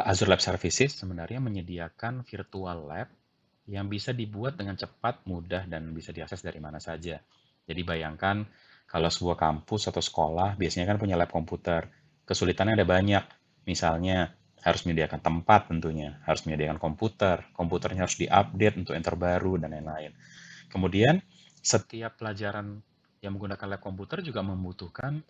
Azure Lab Services sebenarnya menyediakan virtual lab yang bisa dibuat dengan cepat, mudah, dan bisa diakses dari mana saja. Jadi bayangkan kalau sebuah kampus atau sekolah biasanya kan punya lab komputer. Kesulitannya ada banyak. Misalnya harus menyediakan tempat tentunya, harus menyediakan komputer, komputernya harus diupdate untuk yang terbaru, dan lain-lain. Kemudian setiap pelajaran yang menggunakan lab komputer juga membutuhkan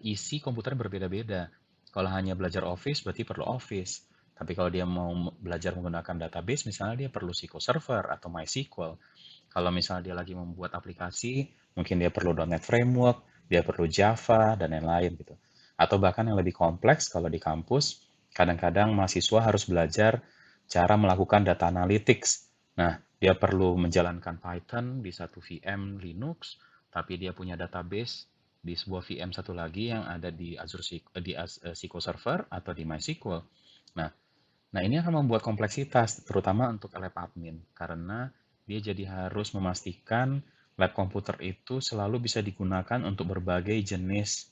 isi komputer berbeda-beda. Kalau hanya belajar Office, berarti perlu Office. Tapi kalau dia mau belajar menggunakan database, misalnya dia perlu SQL Server atau MySQL. Kalau misalnya dia lagi membuat aplikasi, mungkin dia perlu .NET Framework, dia perlu Java, dan lain-lain gitu. Atau bahkan yang lebih kompleks, kalau di kampus, kadang-kadang mahasiswa harus belajar cara melakukan data analytics. Nah, dia perlu menjalankan Python di satu VM Linux, tapi dia punya database di sebuah VM satu lagi yang ada di Azure SQL Server atau di MySQL. Nah, ini akan membuat kompleksitas, terutama untuk lab admin, karena dia jadi harus memastikan lab komputer itu selalu bisa digunakan untuk berbagai jenis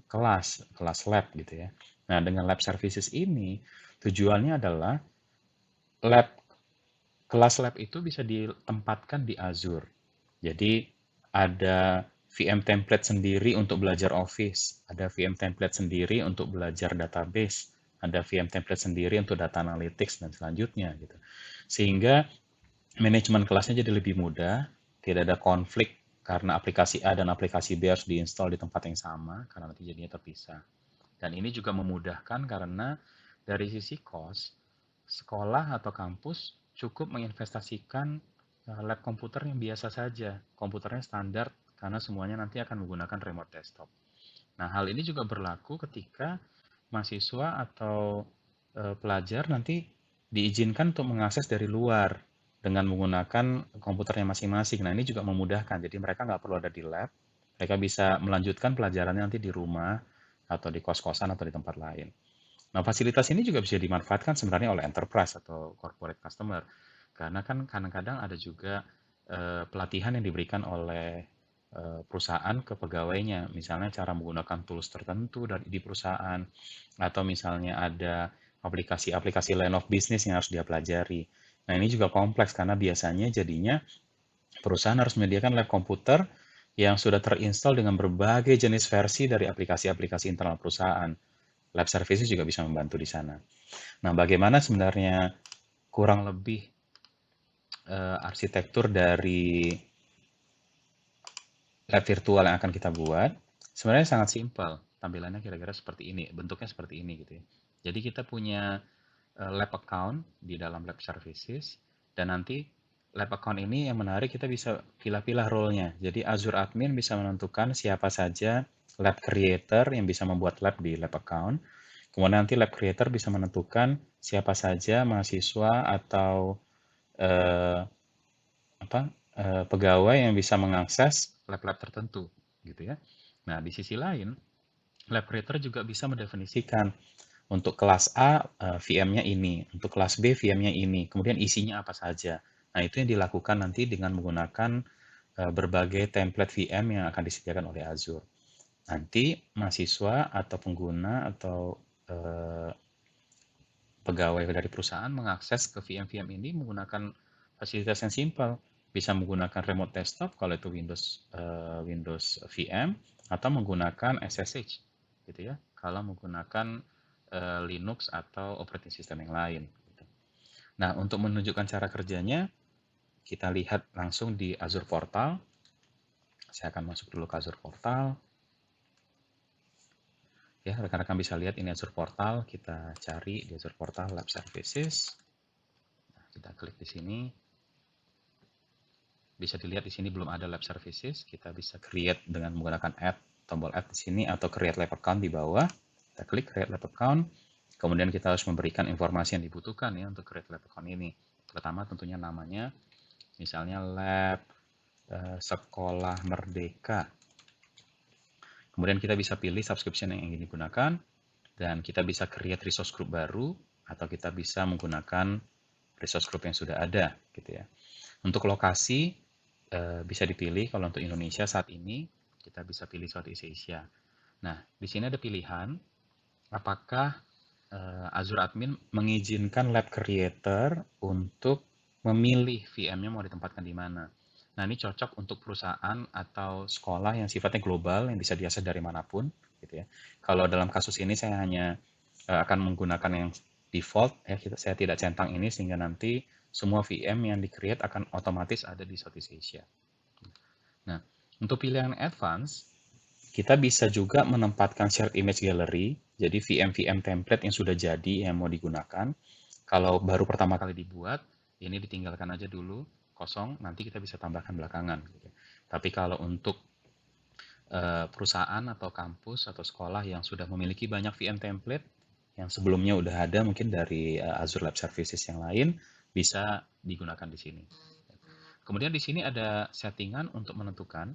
kelas lab gitu ya. Nah, dengan lab services ini, tujuannya adalah lab kelas lab itu bisa ditempatkan di Azure. Jadi ada VM template sendiri untuk belajar Office, ada VM template sendiri untuk belajar database, ada VM template sendiri untuk data analytics dan selanjutnya gitu. Sehingga manajemen kelasnya jadi lebih mudah, tidak ada konflik karena aplikasi A dan aplikasi B harus diinstal di tempat yang sama karena nanti jadinya terpisah. Dan ini juga memudahkan karena dari sisi cost, sekolah atau kampus cukup menginvestasikan lab komputer yang biasa saja, komputernya standar karena semuanya nanti akan menggunakan remote desktop. Nah, hal ini juga berlaku ketika mahasiswa atau pelajar nanti diizinkan untuk mengakses dari luar dengan menggunakan komputernya masing-masing. Nah, ini juga memudahkan. Jadi mereka nggak perlu ada di lab, mereka bisa melanjutkan pelajarannya nanti di rumah atau di kos-kosan atau di tempat lain. Nah, fasilitas ini juga bisa dimanfaatkan sebenarnya oleh enterprise atau corporate customer. Karena kan kadang-kadang ada juga pelatihan yang diberikan oleh perusahaan ke pegawainya. Misalnya cara menggunakan tools tertentu di perusahaan, atau misalnya ada aplikasi-aplikasi line of business yang harus dia pelajari. Nah, ini juga kompleks karena biasanya jadinya perusahaan harus menyediakan lab komputer yang sudah terinstall dengan berbagai jenis versi dari aplikasi-aplikasi internal perusahaan. Lab services juga bisa membantu di sana. Nah, bagaimana sebenarnya kurang lebih arsitektur dari lab virtual yang akan kita buat? Sebenarnya sangat simpel. Tampilannya kira-kira seperti ini, bentuknya seperti ini gitu ya. Jadi kita punya lab account di dalam lab services, dan nanti lab account ini yang menarik, kita bisa pilih-pilih role-nya. Jadi Azure Admin bisa menentukan siapa saja lab creator yang bisa membuat lab di lab account. Kemudian nanti lab creator bisa menentukan siapa saja mahasiswa atau eh, pegawai yang bisa mengakses lab-lab tertentu, gitu ya. Nah, di sisi lain, lab creator juga bisa mendefinisikan untuk kelas A VM-nya ini, untuk kelas B VM-nya ini, kemudian isinya apa saja. Nah, itu yang dilakukan nanti dengan menggunakan berbagai template VM yang akan disediakan oleh Azure. Nanti mahasiswa atau pengguna atau eh, pegawai dari perusahaan mengakses ke VM-VM ini menggunakan fasilitas yang simpel. Bisa menggunakan remote desktop kalau itu Windows VM, atau menggunakan SSH gitu ya. Kalau menggunakan Linux atau operating system yang lain. Gitu. Nah, untuk menunjukkan cara kerjanya, kita lihat langsung di Azure Portal. Saya akan masuk dulu ke Azure Portal. Ya, rekan-rekan bisa lihat ini Azure Portal. Kita cari di Azure Portal Lab Services. Nah, kita klik di sini. Bisa dilihat di sini belum ada lab services. Kita bisa create dengan menggunakan add, tombol add di sini, atau create lab account di bawah. Kita klik create lab account. Kemudian kita harus memberikan informasi yang dibutuhkan ya untuk create lab account ini. Pertama tentunya namanya, misalnya lab Sekolah Merdeka. Kemudian kita bisa pilih subscription yang ingin digunakan, dan kita bisa create resource group baru, atau kita bisa menggunakan resource group yang sudah ada gitu ya. Untuk lokasi bisa dipilih. Kalau untuk Indonesia saat ini kita bisa pilih Southeast Asia. Nah, di sini ada pilihan apakah Azure Admin mengizinkan lab creator untuk memilih VM-nya mau ditempatkan di mana. Nah, ini cocok untuk perusahaan atau sekolah yang sifatnya global, yang bisa diakses dari manapun, gitu ya. Kalau dalam kasus ini saya hanya akan menggunakan yang default, ya, saya tidak centang ini sehingga nanti semua VM yang di-create akan otomatis ada di Southeast Asia. Nah, untuk pilihan advance, kita bisa juga menempatkan shared image gallery, jadi VM-VM template yang sudah jadi yang mau digunakan. Kalau baru pertama kali dibuat, ini ditinggalkan aja dulu, kosong, nanti kita bisa tambahkan belakangan. Gitu. Tapi kalau untuk perusahaan atau kampus atau sekolah yang sudah memiliki banyak VM template, yang sebelumnya udah ada mungkin dari Azure Lab Services yang lain, bisa digunakan di sini. Kemudian di sini ada settingan untuk menentukan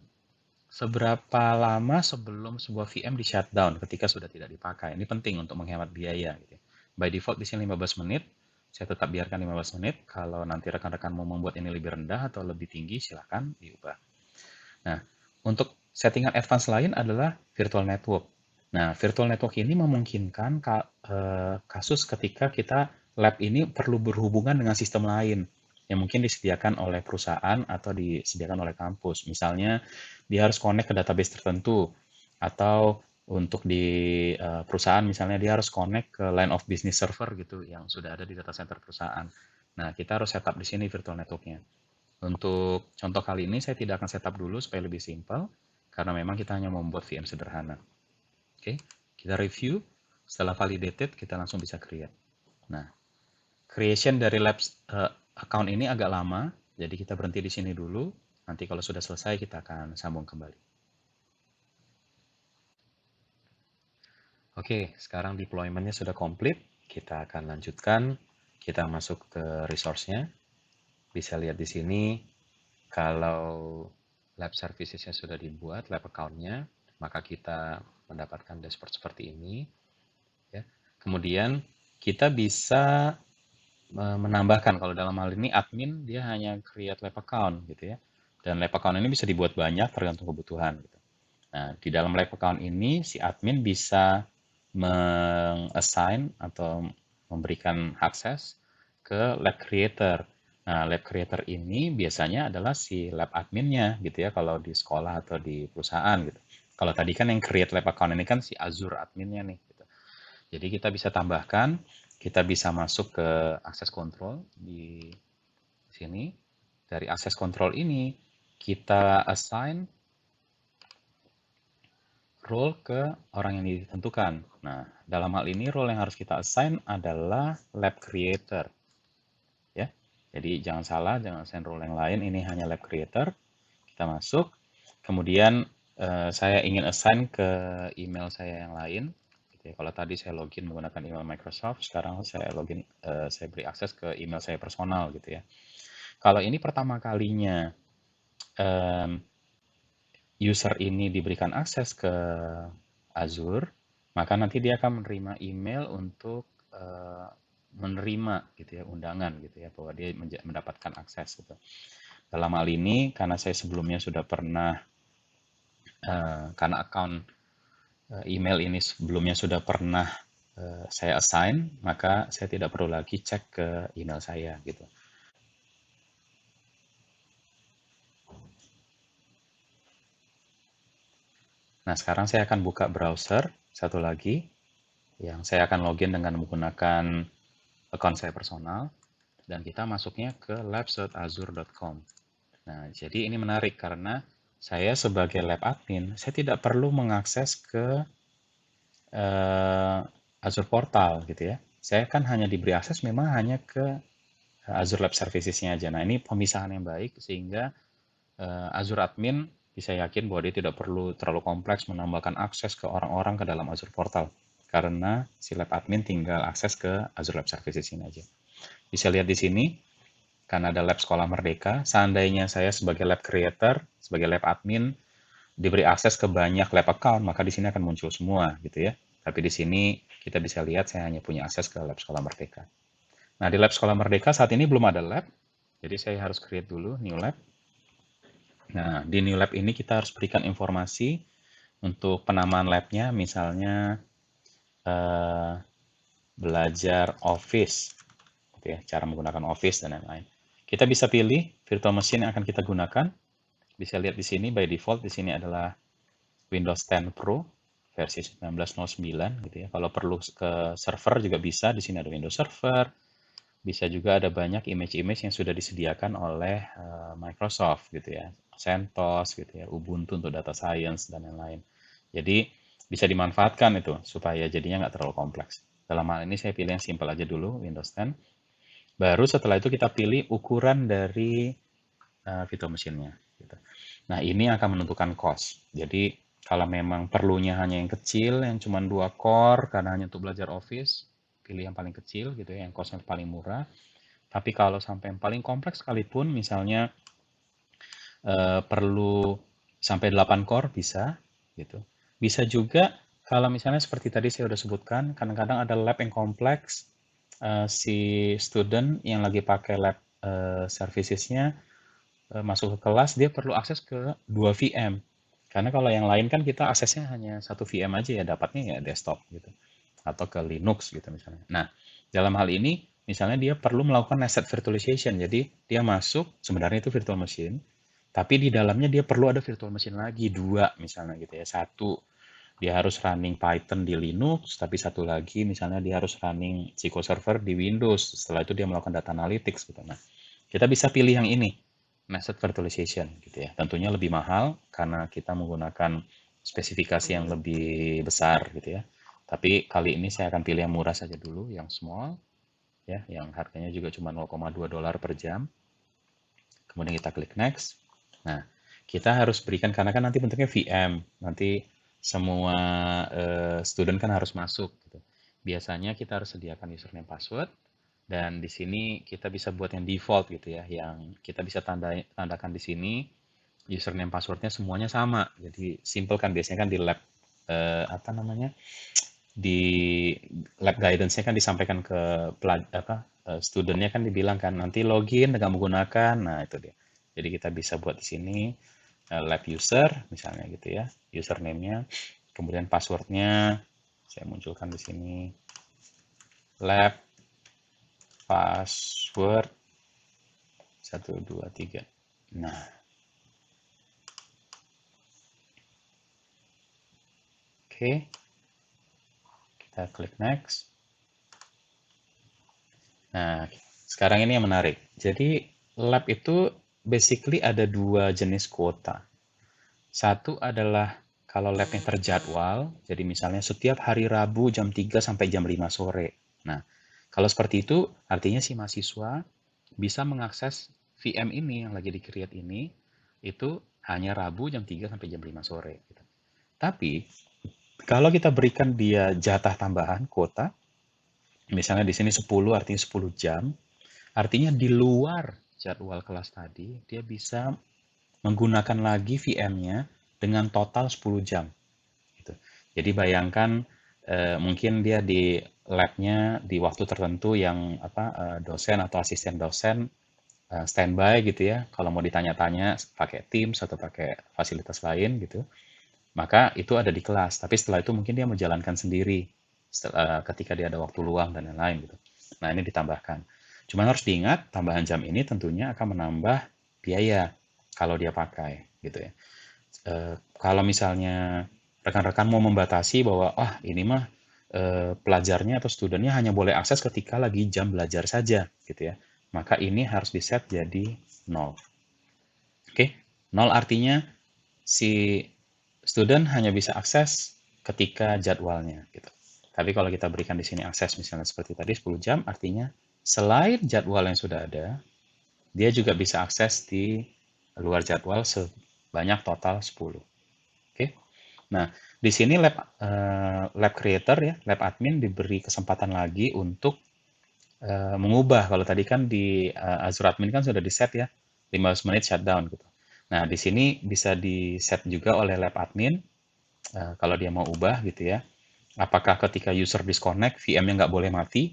seberapa lama sebelum sebuah VM di shutdown ketika sudah tidak dipakai. Ini penting untuk menghemat biaya. Gitu. By default di sini 15 menit. Saya tetap biarkan 15 menit. Kalau nanti rekan-rekan mau membuat ini lebih rendah atau lebih tinggi, silahkan diubah. Nah, untuk settingan advance lain adalah virtual network. Nah, virtual network ini memungkinkan kasus ketika kita lab ini perlu berhubungan dengan sistem lain yang mungkin disediakan oleh perusahaan atau disediakan oleh kampus. Misalnya, dia harus connect ke database tertentu, atau untuk di perusahaan misalnya dia harus connect ke line of business server gitu yang sudah ada di data center perusahaan. Nah, kita harus setup di sini virtual networknya. Untuk contoh kali ini saya tidak akan setup dulu supaya lebih simpel, karena memang kita hanya membuat VM sederhana. Oke, kita review. Setelah validated, kita langsung bisa create. Nah, creation dari labs account ini agak lama, jadi kita berhenti di sini dulu. Nanti kalau sudah selesai, kita akan sambung kembali. Oke, sekarang deployment-nya sudah komplit. Kita akan lanjutkan. Kita masuk ke resource-nya. Bisa lihat di sini, kalau lab services-nya sudah dibuat, lab account-nya, maka kita mendapatkan dashboard seperti ini. Ya. Kemudian kita bisa menambahkan, kalau dalam hal ini admin dia hanya create lab account gitu ya. Dan lab account ini bisa dibuat banyak tergantung kebutuhan. Gitu. Nah, di dalam lab account ini si admin bisa meng-assign atau memberikan akses ke lab creator. Nah, lab creator ini biasanya adalah si lab adminnya gitu ya kalau di sekolah atau di perusahaan gitu. Kalau tadi kan yang create lab account ini kan si Azure adminnya nih. Gitu. Jadi kita bisa tambahkan, kita bisa masuk ke access control di sini. Dari access control ini kita assign role ke orang yang ditentukan. Nah, dalam hal ini role yang harus kita assign adalah lab creator. Ya, jadi jangan salah, jangan assign role yang lain. Ini hanya lab creator. Kita masuk. Kemudian saya ingin assign ke email saya yang lain. Gitu ya. Kalau tadi saya login menggunakan email Microsoft, sekarang saya login, saya beri akses ke email saya personal gitu ya. Kalau ini pertama kalinya user ini diberikan akses ke Azure, maka nanti dia akan menerima email untuk menerima gitu ya undangan gitu ya bahwa dia mendapatkan akses gitu. Dalam hal ini karena saya sebelumnya sudah pernah karena account email ini sebelumnya sudah pernah saya assign, maka saya tidak perlu lagi cek ke email saya gitu. Nah, sekarang saya akan buka browser satu lagi yang saya akan login dengan menggunakan account saya personal dan kita masuknya ke labs.azure.com. Nah, jadi ini menarik karena saya sebagai lab admin, saya tidak perlu mengakses ke Azure Portal gitu ya. Saya kan hanya diberi akses memang hanya ke Azure Lab Services-nya aja. Nah, ini pemisahan yang baik sehingga Azure admin bisa yakin bahwa dia tidak perlu terlalu kompleks menambahkan akses ke orang-orang ke dalam Azure Portal. Karena si lab admin tinggal akses ke Azure Lab Services ini aja. Bisa lihat di sini, karena ada lab Sekolah Merdeka, seandainya saya sebagai lab creator, sebagai lab admin, diberi akses ke banyak lab account, maka di sini akan muncul semua gitu ya. Tapi di sini kita bisa lihat saya hanya punya akses ke lab Sekolah Merdeka. Nah, di lab Sekolah Merdeka saat ini belum ada lab, jadi saya harus create dulu new lab. Nah, di new lab ini kita harus berikan informasi untuk penamaan labnya, misalnya belajar Office, gitu ya, cara menggunakan Office dan lain-lain. Kita bisa pilih virtual machine yang akan kita gunakan. Bisa lihat di sini by default di sini adalah Windows 10 Pro versi 1909 gitu ya. Kalau perlu ke server juga bisa, di sini ada Windows Server. Bisa juga ada banyak image-image yang sudah disediakan oleh Microsoft gitu ya. CentOS gitu ya, Ubuntu untuk data science dan lain-lain. Jadi bisa dimanfaatkan itu supaya jadinya nggak terlalu kompleks. Dalam hal ini saya pilih yang simple aja dulu, Windows 10. Baru setelah itu kita pilih ukuran dari virtual machine-nya. Gitu. Nah, ini akan menentukan cost. Jadi, kalau memang perlunya hanya yang kecil, yang cuma 2 core, karena hanya untuk belajar Office, pilih yang paling kecil gitu ya, yang cost-nya paling murah. Tapi kalau sampai yang paling kompleks sekalipun, misalnya perlu sampai 8 core, bisa. Gitu. Bisa juga, kalau misalnya seperti tadi saya sudah sebutkan, kadang-kadang ada lab yang kompleks, si student yang lagi pakai lab servicesnya masuk ke kelas, dia perlu akses ke 2 VM. Karena kalau yang lain kan kita aksesnya hanya 1 VM aja ya, dapatnya ya desktop gitu. Atau ke Linux gitu misalnya. Nah, dalam hal ini, misalnya dia perlu melakukan asset virtualization. Jadi, dia masuk, sebenarnya itu virtual machine, tapi di dalamnya dia perlu ada virtual machine lagi, 2 misalnya gitu ya. Satu, dia harus running Python di Linux, tapi satu lagi misalnya dia harus running SQL Server di Windows. Setelah itu dia melakukan data analytics gitu. Nah, kita bisa pilih yang ini, nested virtualization gitu ya. Tentunya lebih mahal karena kita menggunakan spesifikasi yang lebih besar gitu ya. Tapi kali ini saya akan pilih yang murah saja dulu, yang small ya, yang harganya juga cuma $0,2 per jam. Kemudian kita klik next. Nah, kita harus berikan karena kan nanti bentuknya VM, nanti semua student kan harus masuk gitu. Biasanya kita harus sediakan username password. Dan di sini kita bisa buat yang default gitu ya, yang kita bisa tandakan di sini username passwordnya semuanya sama. Jadi simple kan biasanya kan di lab apa namanya di lab guidance-nya kan disampaikan ke studentnya kan dibilang kan nanti login dengan menggunakan, nah itu dia. Jadi kita bisa buat di sini lab user misalnya gitu ya, username-nya, kemudian passwordnya saya munculkan di sini lab password 1, 2, 3. Nah, oke. Kita klik next. Nah, sekarang ini yang menarik. Jadi, lab itu basically ada 2 jenis kuota. Satu adalah kalau labnya terjadwal, jadi misalnya setiap hari Rabu jam 3 sampai jam 5 sore. Nah, kalau seperti itu, artinya si mahasiswa bisa mengakses VM ini yang lagi di-create ini, itu hanya Rabu jam 3 sampai jam 5 sore. Gitu. Tapi, kalau kita berikan dia jatah tambahan kuota, misalnya di sini 10 artinya 10 jam, artinya di luar jadwal kelas tadi, dia bisa menggunakan lagi VM-nya dengan total 10 jam. Gitu. Jadi bayangkan mungkin dia di lab-nya di waktu tertentu yang dosen atau asisten dosen standby gitu ya. Kalau mau ditanya-tanya pakai Teams atau pakai fasilitas lain gitu, maka itu ada di kelas. Tapi setelah itu mungkin dia menjalankan sendiri ketika dia ada waktu luang dan lain-lain gitu. Nah, ini ditambahkan. Cuma harus diingat, tambahan jam ini tentunya akan menambah biaya kalau dia pakai gitu ya. Kalau misalnya rekan-rekan mau membatasi bahwa ini mah pelajarnya atau studennya hanya boleh akses ketika lagi jam belajar saja gitu ya. Maka ini harus di-set jadi 0. Oke, 0 artinya si student hanya bisa akses ketika jadwalnya gitu. Tapi kalau kita berikan di sini akses misalnya seperti tadi 10 jam, artinya selain jadwal yang sudah ada, dia juga bisa akses di luar jadwal sebanyak total 10. Oke. Nah, di sini lab creator ya, lab admin diberi kesempatan lagi untuk mengubah. Kalau tadi kan di Azure admin kan sudah di set ya, 15 menit shutdown gitu. Nah, di sini bisa di set juga oleh lab admin kalau dia mau ubah gitu ya. Apakah ketika user disconnect, VM-nya nggak boleh mati,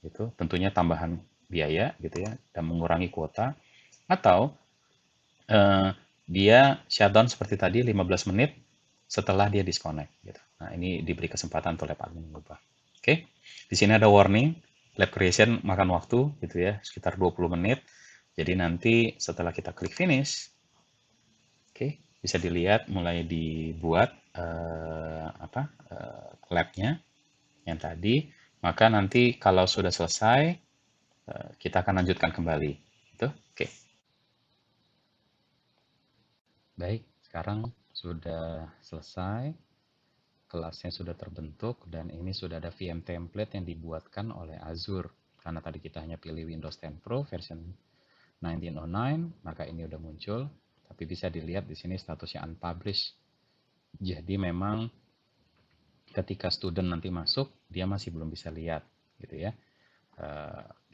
gitu. Tentunya tambahan biaya gitu ya, dan mengurangi kuota. Atau dia shutdown seperti tadi 15 menit setelah dia disconnect. Gitu. Nah, ini diberi kesempatan untuk lab admin mengubah. Oke, di sini ada warning, lab creation makan waktu gitu ya, sekitar 20 menit. Jadi nanti setelah kita klik finish, oke, bisa dilihat mulai dibuat labnya yang tadi. Maka nanti kalau sudah selesai, kita akan lanjutkan kembali. Itu, oke. Baik, sekarang sudah selesai, kelasnya sudah terbentuk, dan ini sudah ada VM template yang dibuatkan oleh Azure. Karena tadi kita hanya pilih Windows 10 Pro version 1909, maka ini udah muncul. Tapi bisa dilihat di sini statusnya unpublished. Jadi memang ketika student nanti masuk, dia masih belum bisa lihat, gitu ya.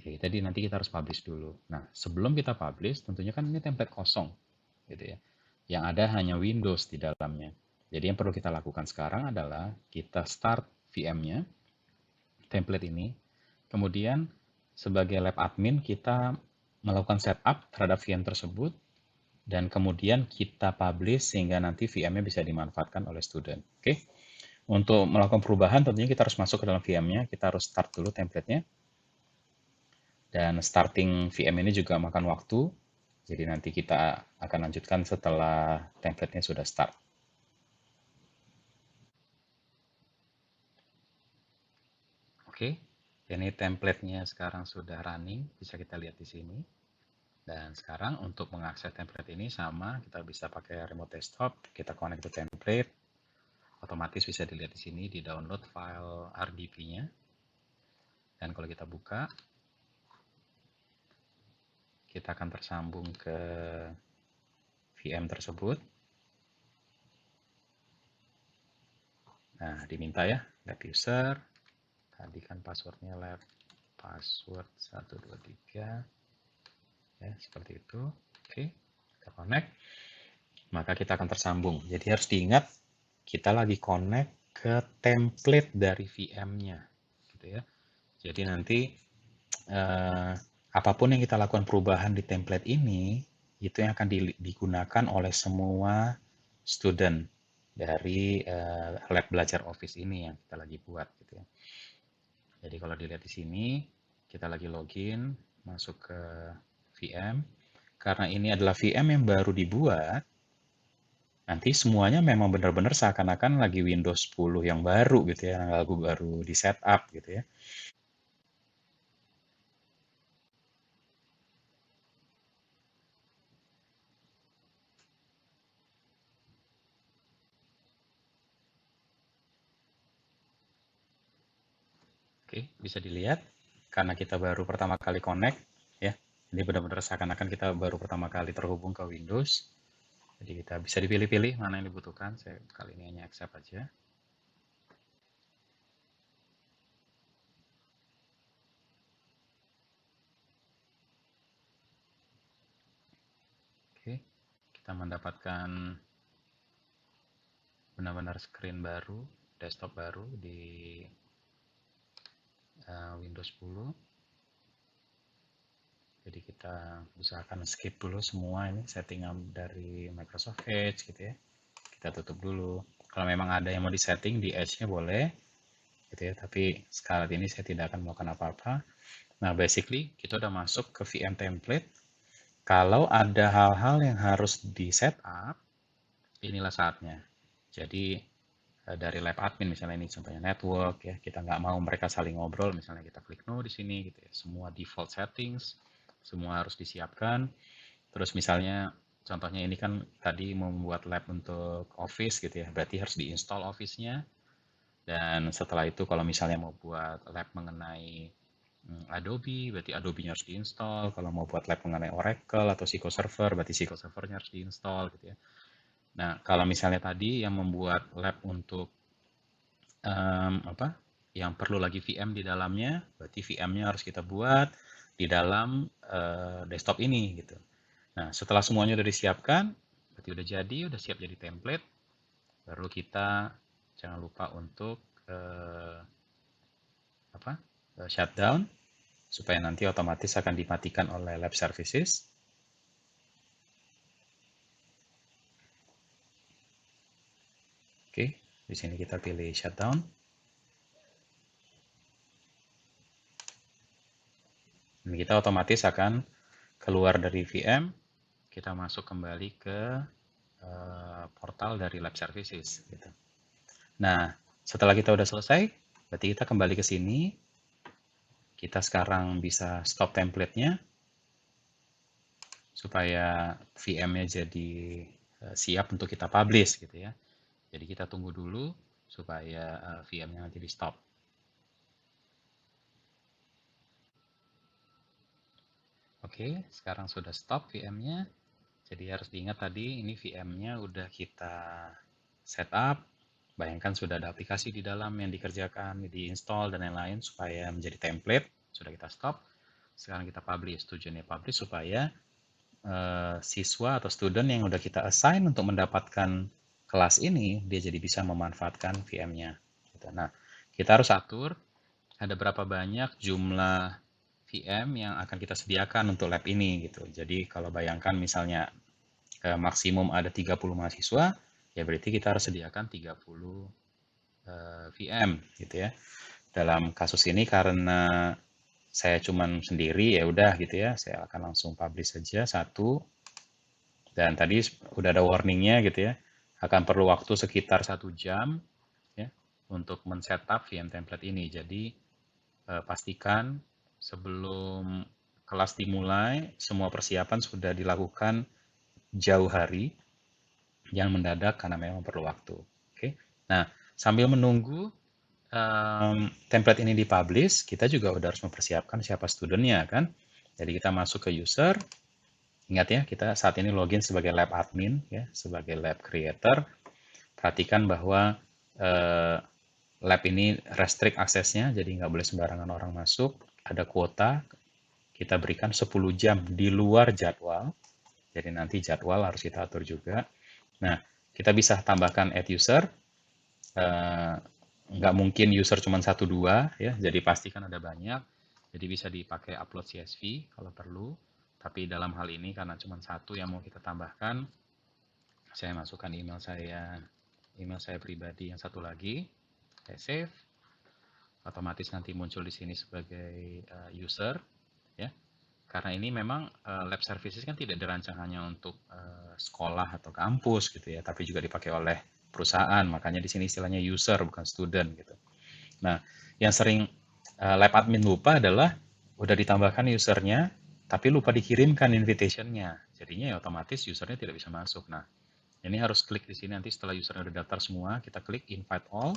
Jadi nanti kita harus publish dulu. Nah, sebelum kita publish, tentunya kan ini template kosong, gitu ya. Yang ada hanya Windows di dalamnya. Jadi yang perlu kita lakukan sekarang adalah kita start VM-nya, template ini. Kemudian sebagai lab admin kita melakukan setup terhadap VM tersebut dan kemudian kita publish sehingga nanti VM-nya bisa dimanfaatkan oleh student. Oke. Untuk melakukan perubahan tentunya kita harus masuk ke dalam VM-nya, kita harus start dulu template-nya. Dan starting VM ini juga makan waktu. Jadi nanti kita akan lanjutkan setelah template-nya sudah start. Oke, ini template-nya sekarang sudah running, bisa kita lihat di sini. Dan sekarang untuk mengakses template ini sama, kita bisa pakai remote desktop, kita connect ke template, otomatis bisa dilihat di sini di download file RDP-nya. Dan kalau kita buka, kita akan tersambung ke VM tersebut. Nah, diminta ya, lab user, tadi kan passwordnya lab password 123, ya seperti itu. Oke, kita connect, maka kita akan tersambung. Jadi harus diingat, kita lagi connect ke template dari VM-nya, gitu ya. Jadi nanti apapun yang kita lakukan perubahan di template ini, itu yang akan digunakan oleh semua student dari lab belajar Office ini yang kita lagi buat, gitu ya. Jadi kalau dilihat di sini, kita lagi login, masuk ke VM. Karena ini adalah VM yang baru dibuat, nanti semuanya memang benar-benar seakan-akan lagi Windows 10 yang baru gitu ya, lagu baru di setup gitu ya. Oke, bisa dilihat karena kita baru pertama kali connect ya. Ini benar-benar seakan-akan kita baru pertama kali terhubung ke Windows. Jadi kita bisa dipilih-pilih mana yang dibutuhkan. Saya kali ini hanya accept aja. Oke, kita mendapatkan benar-benar screen baru, desktop baru di Windows 10. Jadi kita usahakan skip dulu semua ini settingan dari Microsoft Edge gitu ya. Kita tutup dulu. Kalau memang ada yang mau disetting di Edge-nya boleh gitu ya, tapi sekali ini saya tidak akan melakukan apa-apa. Nah, basically kita udah masuk ke VM template. Kalau ada hal-hal yang harus di setup, inilah saatnya. Jadi dari lab admin misalnya ini contohnya network ya, kita nggak mau mereka saling ngobrol, misalnya kita klik no di sini gitu ya. Semua default settings semua harus disiapkan. Terus misalnya contohnya ini kan tadi membuat lab untuk Office gitu ya, berarti harus diinstal Office-nya. Dan setelah itu kalau misalnya mau buat lab mengenai Adobe, berarti Adobe-nya harus diinstal. Kalau mau buat lab mengenai Oracle atau SQL Server, berarti SQL Server-nya harus diinstal gitu ya. Nah, kalau misalnya tadi yang membuat lab untuk yang perlu lagi VM di dalamnya, berarti VM-nya harus kita buat di dalam desktop ini gitu. Nah, setelah semuanya udah disiapkan, berarti udah jadi, udah siap jadi template, baru kita jangan lupa untuk shutdown supaya nanti otomatis akan dimatikan oleh lab services. Oke, di sini kita pilih shutdown. Dan kita otomatis akan keluar dari VM, kita masuk kembali ke portal dari Lab Services. Gitu. Nah, setelah kita udah selesai, berarti kita kembali ke sini. Kita sekarang bisa stop template-nya supaya VM-nya jadi siap untuk kita publish gitu ya. Jadi kita tunggu dulu supaya VM-nya nanti di stop. Oke, sekarang sudah stop VM-nya. Jadi harus diingat tadi ini VM-nya udah kita setup. Bayangkan sudah ada aplikasi di dalam yang dikerjakan, diinstal dan lain-lain supaya menjadi template. Sudah kita stop. Sekarang kita publish. Tujuannya publish supaya siswa atau student yang udah kita assign untuk mendapatkan kelas ini, dia jadi bisa memanfaatkan VM-nya. Nah, kita harus atur ada berapa banyak jumlah VM yang akan kita sediakan untuk lab ini gitu. Jadi kalau bayangkan misalnya maksimum ada 30 mahasiswa, ya berarti kita harus sediakan 30 VM gitu ya. Dalam kasus ini karena saya cuman sendiri ya udah gitu ya, saya akan langsung publish saja satu. Dan tadi udah ada warningnya gitu ya, akan perlu waktu sekitar 1 jam ya untuk men-setup VM template ini. Jadi pastikan sebelum kelas dimulai, semua persiapan sudah dilakukan jauh hari, yang mendadak karena memang perlu waktu. Oke, nah sambil menunggu template ini dipublish, kita juga udah harus mempersiapkan siapa studentnya kan. Jadi kita masuk ke user, ingat ya kita saat ini login sebagai lab admin ya, sebagai lab creator. Perhatikan bahwa lab ini restrict aksesnya, jadi nggak boleh sembarangan orang masuk. Ada kuota, kita berikan 10 jam di luar jadwal. Jadi nanti jadwal harus kita atur juga. Nah, kita bisa tambahkan add user. Nggak mungkin user cuma 1-2 ya, jadi pastikan ada banyak. Jadi bisa dipakai upload CSV kalau perlu. Tapi dalam hal ini karena cuma satu yang mau kita tambahkan, saya masukkan email saya pribadi yang satu lagi. Saya save, otomatis nanti muncul di sini sebagai user ya. Karena ini memang lab services kan tidak dirancang hanya untuk sekolah atau kampus gitu ya, tapi juga dipakai oleh perusahaan. Makanya di sini istilahnya user bukan student gitu. Nah, yang sering lab admin lupa adalah udah ditambahkan usernya, tapi lupa dikirimkan invitation-nya. Jadinya ya otomatis usernya tidak bisa masuk. Nah, ini harus klik di sini nanti setelah usernya udah daftar semua, kita klik invite all.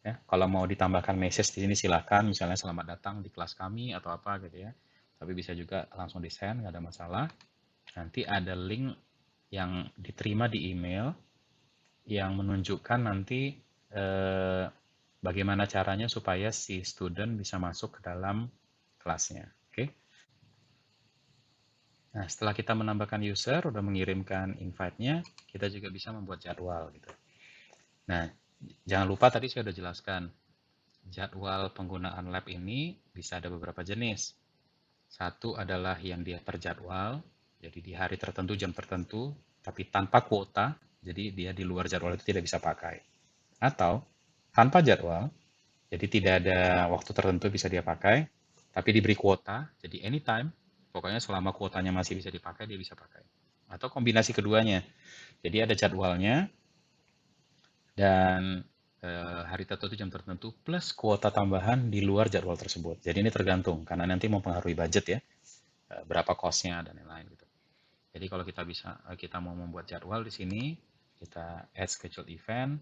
Ya, kalau mau ditambahkan message di sini silahkan, misalnya selamat datang di kelas kami atau apa gitu ya. Tapi bisa juga langsung di send, nggak ada masalah. Nanti ada link yang diterima di email yang menunjukkan nanti bagaimana caranya supaya si student bisa masuk ke dalam kelasnya. Oke. Nah, setelah kita menambahkan user, udah mengirimkan invite-nya, kita juga bisa membuat jadwal gitu. Nah, jangan lupa tadi saya udah jelaskan, jadwal penggunaan lab ini bisa ada beberapa jenis. Satu adalah yang dia terjadwal, jadi di hari tertentu, jam tertentu, tapi tanpa kuota, jadi dia di luar jadwal itu tidak bisa pakai. Atau tanpa jadwal, jadi tidak ada waktu tertentu bisa dia pakai, tapi diberi kuota, jadi anytime, pokoknya selama kuotanya masih bisa dipakai, dia bisa pakai. Atau kombinasi keduanya, jadi ada jadwalnya, dan hari tertentu, jam tertentu, plus kuota tambahan di luar jadwal tersebut. Jadi ini tergantung, karena nanti mempengaruhi budget ya, berapa cost-nya dan lain-lain gitu. Jadi kalau kita mau membuat jadwal di sini, kita add schedule event,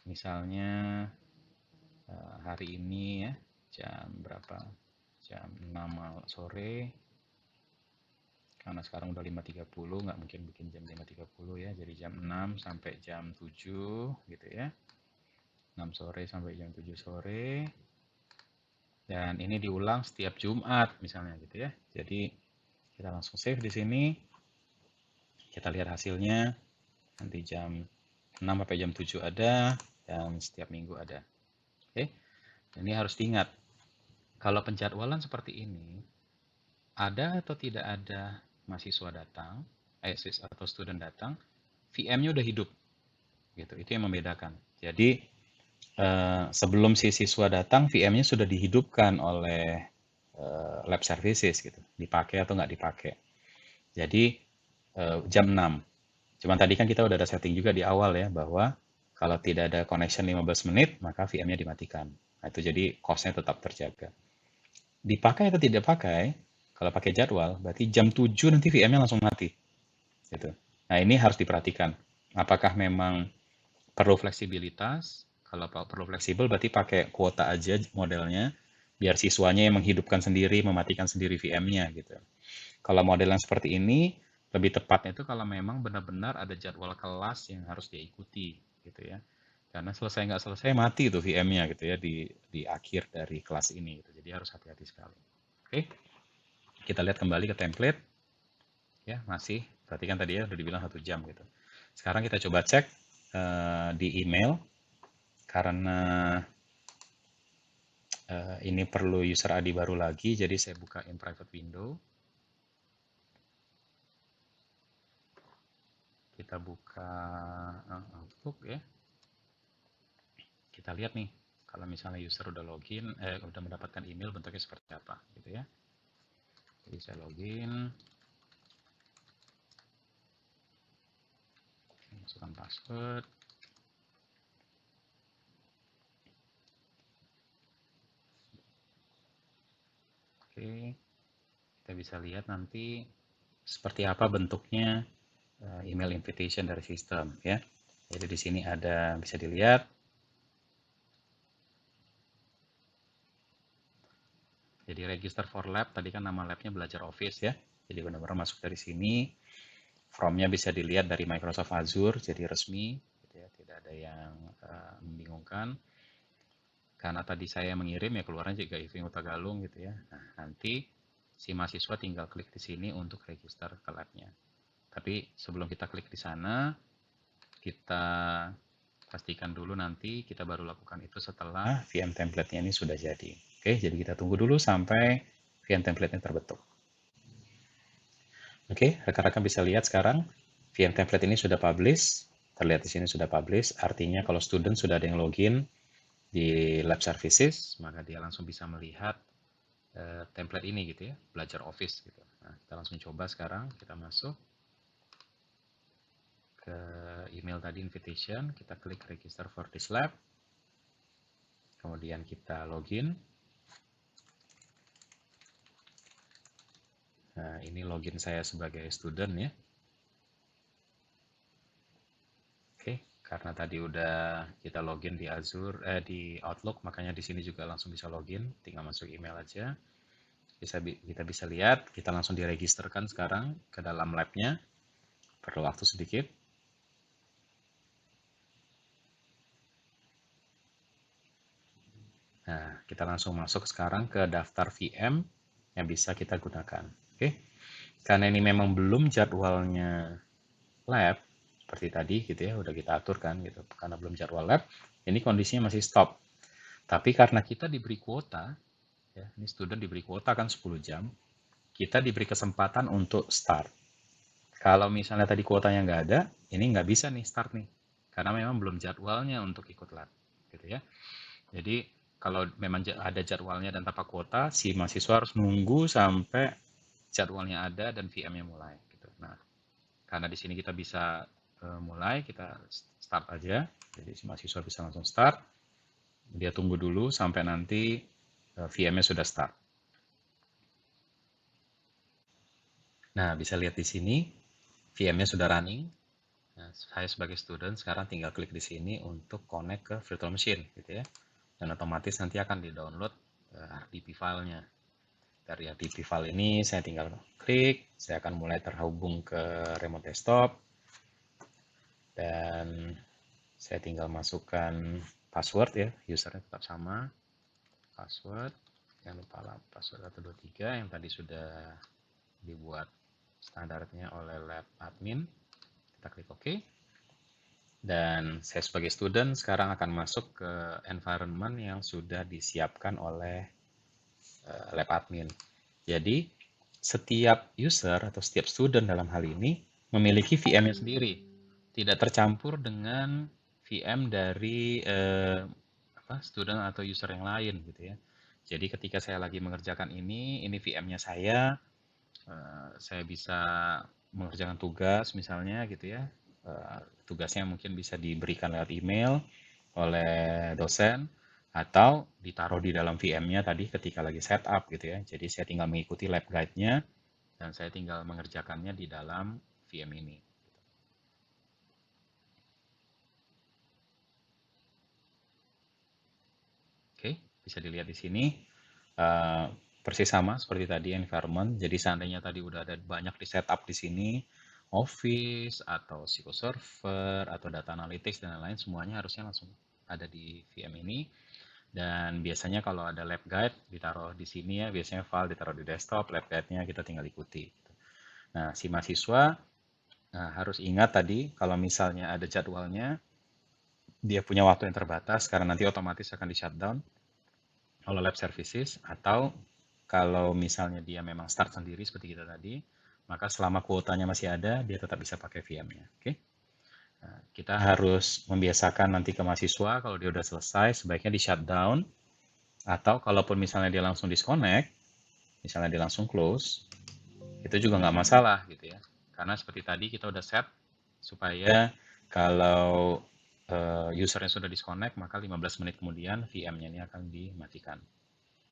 misalnya hari ini ya, jam berapa? Jam 6 sore, karena sekarang udah 5.30, nggak mungkin bikin jam 5.30 ya, jadi jam 6 sampai jam 7 gitu ya. 6 sore sampai jam 7 sore. Dan ini diulang setiap Jumat misalnya gitu ya. Jadi kita langsung save di sini. Kita lihat hasilnya. Nanti jam 6 sampai jam 7 ada dan setiap minggu ada. Oke. Ini harus diingat. Kalau penjadwalan seperti ini, ada atau tidak ada mahasiswa datang, atau student datang, VM-nya udah hidup. Gitu. Itu yang membedakan. Jadi sebelum si siswa datang, VM-nya sudah dihidupkan oleh lab services gitu, dipakai atau nggak dipakai. Jadi jam 6. Cuman tadi kan kita udah ada setting juga di awal ya, bahwa kalau tidak ada connection 15 menit, maka VM-nya dimatikan. Nah, itu jadi cost-nya tetap terjaga. Dipakai atau tidak pakai, kalau pakai jadwal, berarti jam 7 nanti VM-nya langsung mati. Gitu. Nah, ini harus diperhatikan. Apakah memang perlu fleksibilitas? Kalau perlu fleksibel, berarti pakai kuota aja modelnya, biar siswanya yang menghidupkan sendiri, mematikan sendiri VM-nya gitu. Kalau model yang seperti ini, lebih tepatnya itu kalau memang benar-benar ada jadwal kelas yang harus dia ikuti gitu ya. Karena selesai nggak selesai mati tuh VM-nya gitu ya di akhir dari kelas ini gitu. Jadi harus hati-hati sekali. Oke, kita lihat kembali ke template ya, masih. Berarti kan tadi ya udah dibilang 1 jam gitu. Sekarang kita coba cek di email karena ini perlu user ID baru lagi, jadi saya buka in private window. Kita buka Outlook ya. Kita lihat nih, kalau misalnya user udah login, udah mendapatkan email bentuknya seperti apa gitu ya. Jadi saya login, masukkan password. Oke, kita bisa lihat nanti seperti apa bentuknya email invitation dari sistem ya. Jadi di sini ada, bisa dilihat. Jadi register for lab, tadi kan nama labnya belajar Office ya. Jadi benar-benar masuk dari sini. From-nya bisa dilihat dari Microsoft Azure, jadi resmi, gitu ya. Tidak ada yang membingungkan. Karena tadi saya mengirim ya keluarnya juga Iving Utagalung gitu ya. Nah, nanti si mahasiswa tinggal klik di sini untuk register ke labnya. Tapi sebelum kita klik di sana, kita pastikan dulu nanti kita baru lakukan itu setelah VM template-nya ini sudah jadi. Oke, jadi kita tunggu dulu sampai VM template-nya terbentuk. Oke, rekan-rekan bisa lihat sekarang VM template ini sudah publish. Terlihat di sini sudah publish, artinya kalau student sudah ada yang login di lab services, maka dia langsung bisa melihat template ini gitu ya, belajar Office gitu. Nah, kita langsung coba sekarang, kita masuk ke email tadi invitation, kita klik register for this lab, kemudian kita login. Nah, ini login saya sebagai student ya. Oke, karena tadi udah kita login di Azure, di Outlook, makanya di sini juga langsung bisa login, tinggal masuk email aja. Kita bisa lihat, kita langsung diregisterkan sekarang ke dalam labnya. Perlu waktu sedikit. Nah, kita langsung masuk sekarang ke daftar VM yang bisa kita gunakan. Oke, karena ini memang belum jadwalnya lab, seperti tadi gitu ya, udah kita atur kan gitu. Karena belum jadwal lab, ini kondisinya masih stop. Tapi karena kita diberi kuota, ya, ini student diberi kuota kan 10 jam, kita diberi kesempatan untuk start. Kalau misalnya tadi kuotanya nggak ada, ini nggak bisa nih start nih. Karena memang belum jadwalnya untuk ikut lab. Gitu ya. Jadi kalau memang ada jadwalnya dan tanpa kuota, si mahasiswa harus nunggu sampai jadwalnya ada dan VM-nya mulai. Gitu. Nah, karena di sini kita bisa mulai, kita start aja. Jadi si mahasiswa bisa langsung start. Dia tunggu dulu sampai nanti VM-nya sudah start. Nah, bisa lihat di sini VM-nya sudah running. Nah, saya sebagai student sekarang tinggal klik di sini untuk connect ke virtual machine gitu ya. Dan otomatis nanti akan di-download RDP filenya. Dari RDP file ini saya tinggal klik, saya akan mulai terhubung ke remote desktop. Dan saya tinggal masukkan password ya, usernya tetap sama. Password, jangan lupa password 123 yang tadi sudah dibuat standarnya oleh lab admin. Kita klik OK. Dan saya sebagai student sekarang akan masuk ke environment yang sudah disiapkan oleh lab admin. Jadi setiap user atau setiap student dalam hal ini memiliki VM-nya sendiri, tidak tercampur dengan VM dari student atau user yang lain gitu ya. Jadi ketika saya lagi mengerjakan ini VM-nya saya bisa mengerjakan tugas misalnya gitu ya. Tugasnya mungkin bisa diberikan lewat email oleh dosen atau ditaruh di dalam VM-nya tadi ketika lagi setup gitu ya. Jadi saya tinggal mengikuti lab guide-nya dan saya tinggal mengerjakannya di dalam VM ini. Oke, bisa dilihat di sini. Persis sama seperti tadi environment. Jadi seandainya tadi udah ada banyak di setup di sini, Office atau SQL Server atau data analytics dan lain-lain semuanya harusnya langsung ada di VM ini. Dan biasanya kalau ada lab guide ditaruh di sini ya, biasanya file ditaruh di desktop, lab guide-nya kita tinggal ikuti. Nah, si mahasiswa harus ingat tadi kalau misalnya ada jadwalnya, dia punya waktu yang terbatas karena nanti otomatis akan di shutdown oleh lab services, atau kalau misalnya dia memang start sendiri seperti kita tadi, maka selama kuotanya masih ada, dia tetap bisa pakai VM-nya. Oke? Nah, kita harus membiasakan nanti ke mahasiswa kalau dia udah selesai, sebaiknya di shutdown, atau kalaupun misalnya dia langsung disconnect, misalnya dia langsung close, itu juga nggak masalah gitu ya. Karena seperti tadi kita udah set supaya kalau usernya sudah disconnect, maka 15 menit kemudian VM-nya ini akan dimatikan.